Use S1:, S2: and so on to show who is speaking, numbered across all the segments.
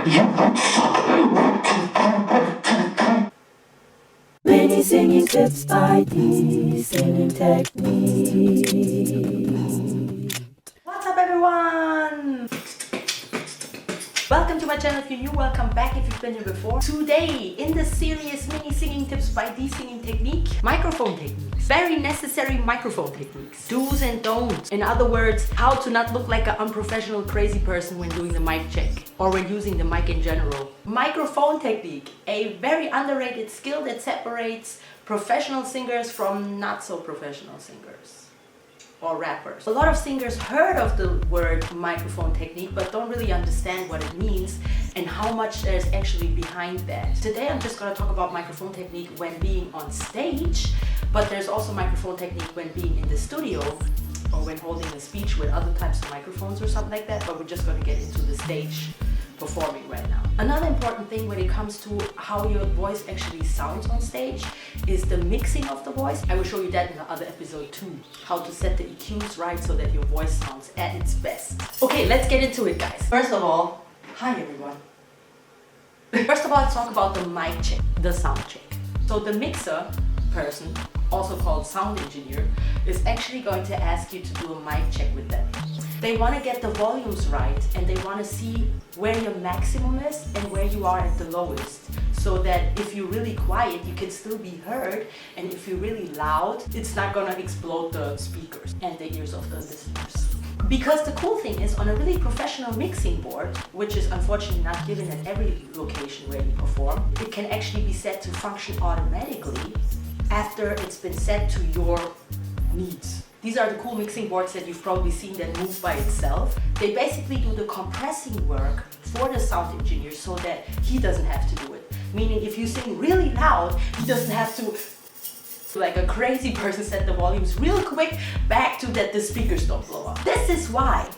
S1: Many singing tips by the singing technique. What's up, everyone? Welcome to my channel. If you're new, welcome back if you've been here before. Today, in the series Mini Singing Tips by the Singing Technique, microphone techniques. Very necessary microphone techniques. Do's and don'ts. In other words, how to not look like an unprofessional crazy person when doing the mic check or when using the mic in general. Microphone technique, a very underrated skill that separates professional singers from not so professional singers. Or rappers. A lot of singers heard of the word microphone technique but don't really understand what it means and how much there's actually behind that. Today I'm just going to talk about microphone technique when being on stage, but there's also microphone technique when being in the studio or when holding a speech with other types of microphones or something like that, but we're just going to get into the stage performing right now. Another important thing when it comes to how your voice actually sounds on stage is the mixing of the voice. I will show you that in the other episode too. How to set the EQs right so that your voice sounds at its best. Okay, let's get into it, guys. First of all, hi everyone. First of all, let's talk about the mic check, the sound check. So the mixer person, also called sound engineer, is actually going to ask you to do a mic check with them. They want to get the volumes right and they want to see where your maximum is and where you are at the lowest, so that if you're really quiet you can still be heard, and if you're really loud it's not going to explode the speakers and the ears of the listeners. Because the cool thing is, on a really professional mixing board, which is unfortunately not given at every location where you perform, it can actually be set to function automatically after it's been set to your needs. These are the cool mixing boards that you've probably seen that move by itself. They basically do the compressing work for the sound engineer so that he doesn't have to do it. Meaning if you sing really loud, he doesn't have to, like a crazy person, set the volumes real quick back to that the speakers don't blow up. This is why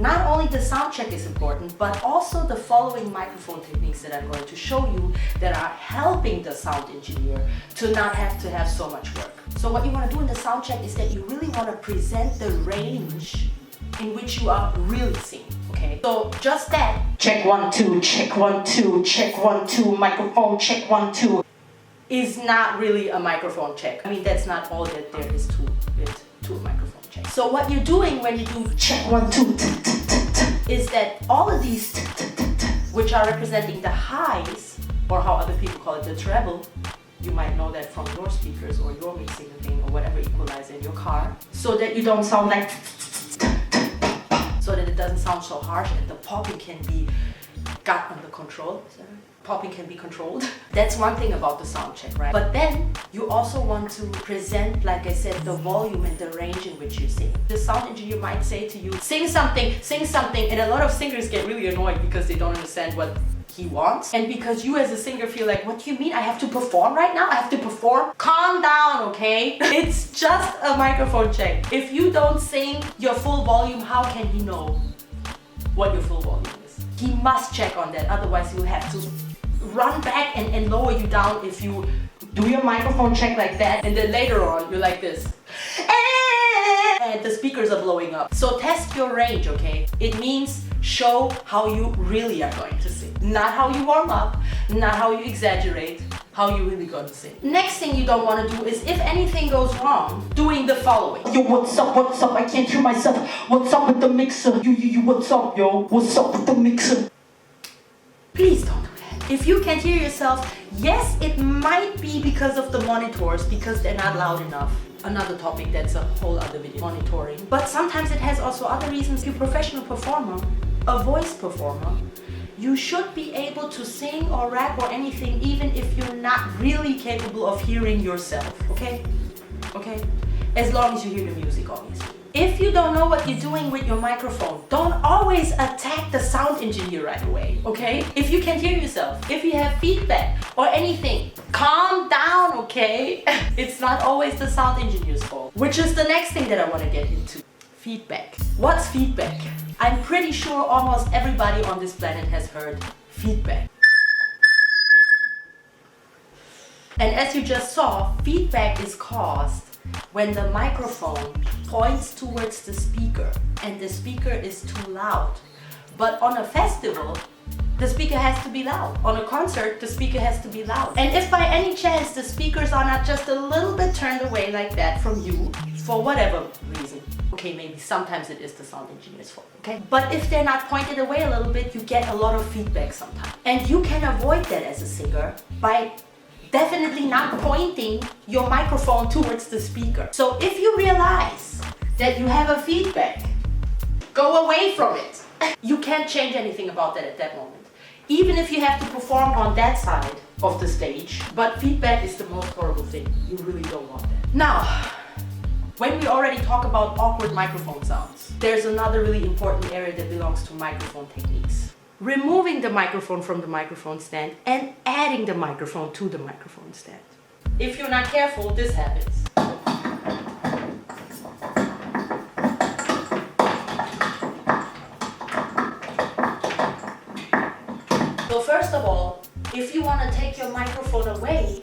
S1: not only the sound check is important, but also the following microphone techniques that I'm going to show you that are helping the sound engineer to not have to have so much work. So what you want to do in the sound check is that you really want to present the range in which you are really singing, okay? So just that, check 1 2, check 1 2, check 1 2, microphone check 1 2, is not really a microphone check. I mean, that's not all that there is to it, to a microphone check. So what you're doing when you do check 1 2 is that all of these which are representing the highs, or how other people call it, the treble. You might know that from your speakers or your mixing thing or whatever equalizer in your car, so that you don't sound like, so that it doesn't sound so harsh and the popping can be got under control. Popping can be controlled. That's one thing about the sound check, right? But then you also want to present, like I said, the volume and the range in which you sing. The sound engineer might say to you, sing something, and a lot of singers get really annoyed because they don't understand what he wants. And because you as a singer feel like, what do you mean? I have to perform right now? I have to perform? Calm down, okay? It's just a microphone check. If you don't sing your full volume, how can he know what your full volume is? He must check on that, otherwise he'll have to run back and lower you down if you do your microphone check like that, and then later on you're like this and the speakers are blowing up. So test your range, okay? It means show how you really are going to sing, not how you warm up, not how you exaggerate, how you really going to sing. Next thing you don't want to do is, if anything goes wrong, doing the following. Yo, what's up, I can't hear myself, what's up with the mixer, you, what's up, yo, what's up with the mixer? Please don't do that. If you can't hear yourself, yes, it might be because of the monitors, because they're not loud enough. Another topic that's a whole other video, monitoring. But sometimes it has also other reasons. If you're a professional performer, a voice performer, you should be able to sing or rap or anything even if you're not really capable of hearing yourself, okay? Okay? As long as you hear the music, obviously. If you don't know what you're doing with your microphone, don't always attack the sound engineer right away, okay? If you can't hear yourself, if you have feedback or anything, calm down, okay? It's not always the sound engineer's fault. Which is the next thing that I want to get into. Feedback. What's feedback? I'm pretty sure almost everybody on this planet has heard feedback. And as you just saw, feedback is caused when the microphone points towards the speaker and the speaker is too loud. But on a festival, the speaker has to be loud. On a concert, the speaker has to be loud. And if by any chance the speakers are not just a little bit turned away like that from you, for whatever reason, okay, maybe sometimes it is the sound engineer's fault, okay? But if they're not pointed away a little bit, you get a lot of feedback sometimes. And you can avoid that as a singer by definitely not pointing your microphone towards the speaker. So if you realize that you have a feedback, go away from it. You can't change anything about that at that moment. Even if you have to perform on that side of the stage, but feedback is the most horrible thing. You really don't want that. Now, when we already talk about awkward microphone sounds, there's another really important area that belongs to microphone techniques. Removing the microphone from the microphone stand and adding the microphone to the microphone stand. If you're not careful, this happens. So first of all, if you want to take your microphone away,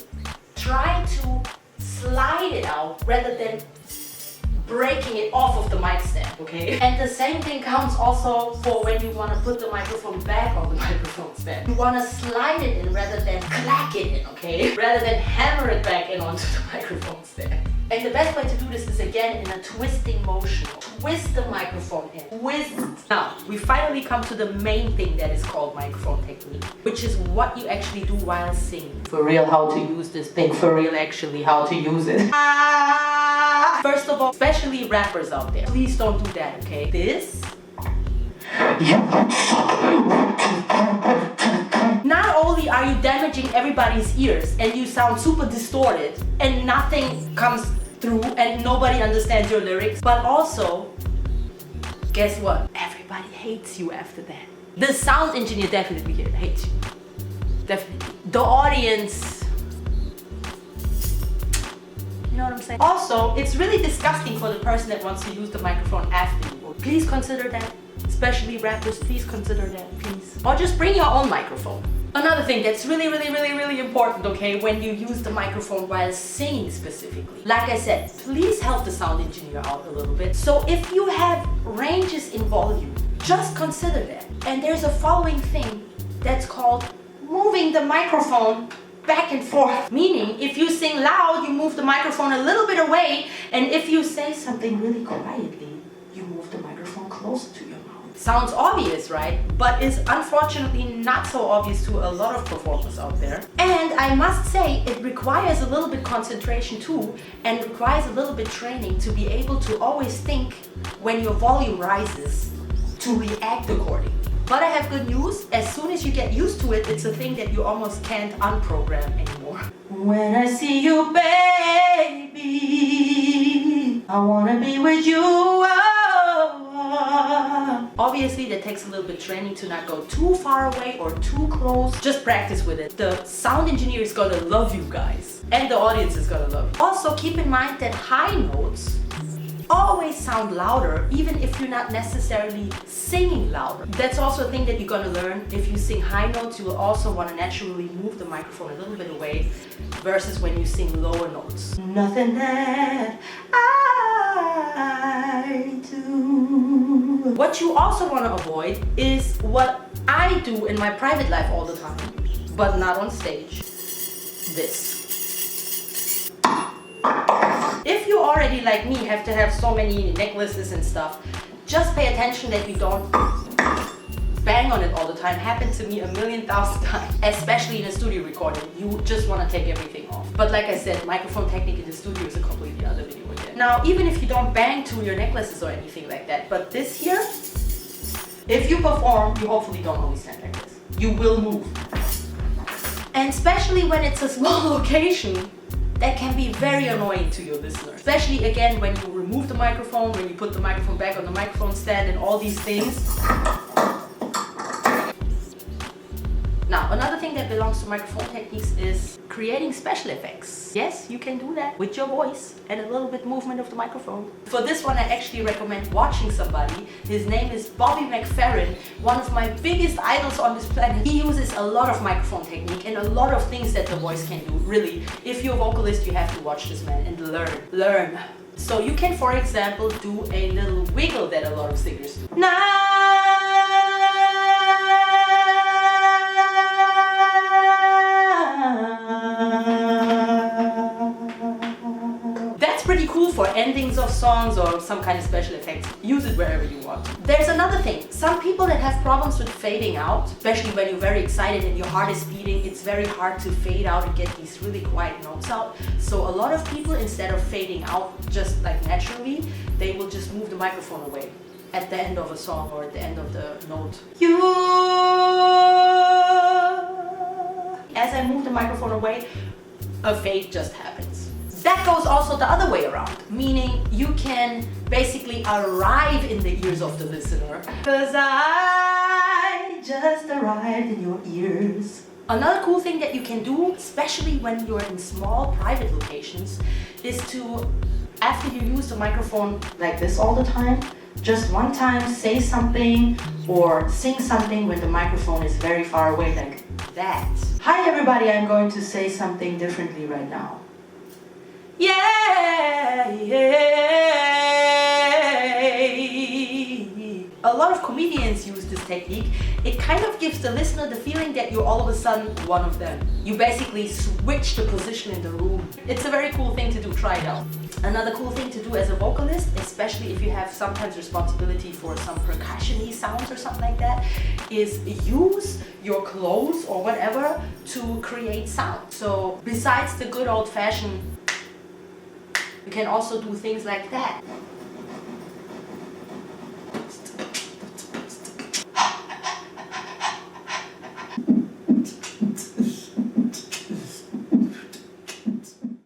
S1: try to slide it out rather than breaking it off of the mic stand, okay? And the same thing counts also for when you want to put the microphone back on the microphone stand. You want to slide it in rather than clack it in, okay? Rather than hammer it back in onto the microphone stand. And the best way to do this is again in a twisting motion. Twist the microphone in. Twist. Now, we finally come to the main thing that is called microphone technique, which is what you actually do while singing. For real, how to use this thing. For real, actually, how to use it. First of all, especially rappers out there, please don't do that, okay? This. Not only are you damaging everybody's ears and you sound super distorted and nothing comes through and nobody understands your lyrics, but also, guess what? Everybody hates you after that. The sound engineer definitely hates you. Definitely. The audience, you know what I'm saying? Also, it's really disgusting for the person that wants to use the microphone after you. Please consider that. Especially rappers, please consider that, please. Or just bring your own microphone. Another thing that's really important, okay, when you use the microphone while singing specifically. Like I said, please help the sound engineer out a little bit. So if you have ranges in volume, just consider that. And there's a following thing that's called moving the microphone back and forth. Meaning, if you sing loud, you move the microphone a little bit away, and if you say something really quietly, you move the microphone closer to your mouth. Sounds obvious, right? But is unfortunately not so obvious to a lot of performers out there. And I must say, it requires a little bit concentration too, and requires a little bit training to be able to always think when your volume rises to react accordingly. But I have good news. As soon as you get used to it, it's a thing that you almost can't unprogram anymore. When I see you, baby, I wanna be with you. Obviously, that takes a little bit training to not go too far away or too close. Just practice with it. The sound engineer is gonna love you guys, and the audience is gonna love you. Also, keep in mind that high notes always sound louder, even if you're not necessarily singing louder. That's also a thing that you're gonna learn. If you sing high notes, you will also want to naturally move the microphone a little bit away, versus when you sing lower notes. Nothing that I do. What you also want to avoid is what I do in my private life all the time, but not on stage. This. If you already, like me, have to have so many necklaces and stuff, just pay attention that you don't bang on it all the time. Happened to me 1,000,000 times, especially in a studio recording. You just want to take everything off. But like I said, microphone technique in the studio is a completely other video again. Now, even if you don't bang to your necklaces or anything like that, but this here, if you perform, you hopefully don't always stand like this. You will move. And especially when it's a small location, that can be very annoying to your listener. Especially again when you remove the microphone, when you put the microphone back on the microphone stand and all these things. Now, another thing that belongs to microphone techniques is creating special effects. Yes, you can do that with your voice and a little bit movement of the microphone. For this one, I actually recommend watching somebody. His name is Bobby McFerrin, one of my biggest idols on this planet. He uses a lot of microphone technique and a lot of things that the voice can do. Really, if you're a vocalist, you have to watch this man and learn. So you can, for example, do a little wiggle that a lot of singers do. songs or some kind of special effects. Use it wherever you want. There's another thing. Some people that have problems with fading out, especially when you're very excited and your heart is beating, it's very hard to fade out and get these really quiet notes out. So a lot of people, instead of fading out just like naturally, they will just move the microphone away at the end of a song or at the end of the note. As I move the microphone away, a fade just happens. That goes also the other way around, meaning you can basically arrive in the ears of the listener. 'Cause I just arrived in your ears. Another cool thing that you can do, especially when you're in small private locations, is to, after you use the microphone like this all the time, just one time say something or sing something when the microphone is very far away, like that. Hi everybody, I'm going to say something differently right now. Yay! A lot of comedians use this technique. It kind of gives the listener the feeling that you're all of a sudden one of them. You basically switch the position in the room. It's a very cool thing to do. Try it out. Another cool thing to do as a vocalist, especially if you have sometimes responsibility for some percussion-y sounds or something like that, is use your clothes or whatever to create sound. So besides the good old-fashioned, you can also do things like that.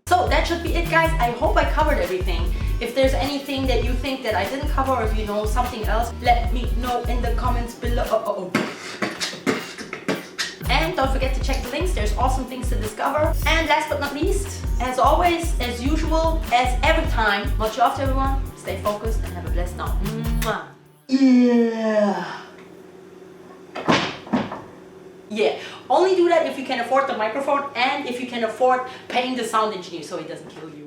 S1: So that should be it, guys. I hope I covered everything. If there's anything that you think that I didn't cover, or if you know something else, let me know in the comments below. And don't forget to check the links, there's awesome things to discover. And last but not least, as always, as usual, as every time, much love to everyone, stay focused and have a blessed night. Mwah. Yeah, only do that if you can afford the microphone and if you can afford paying the sound engineer so he doesn't kill you.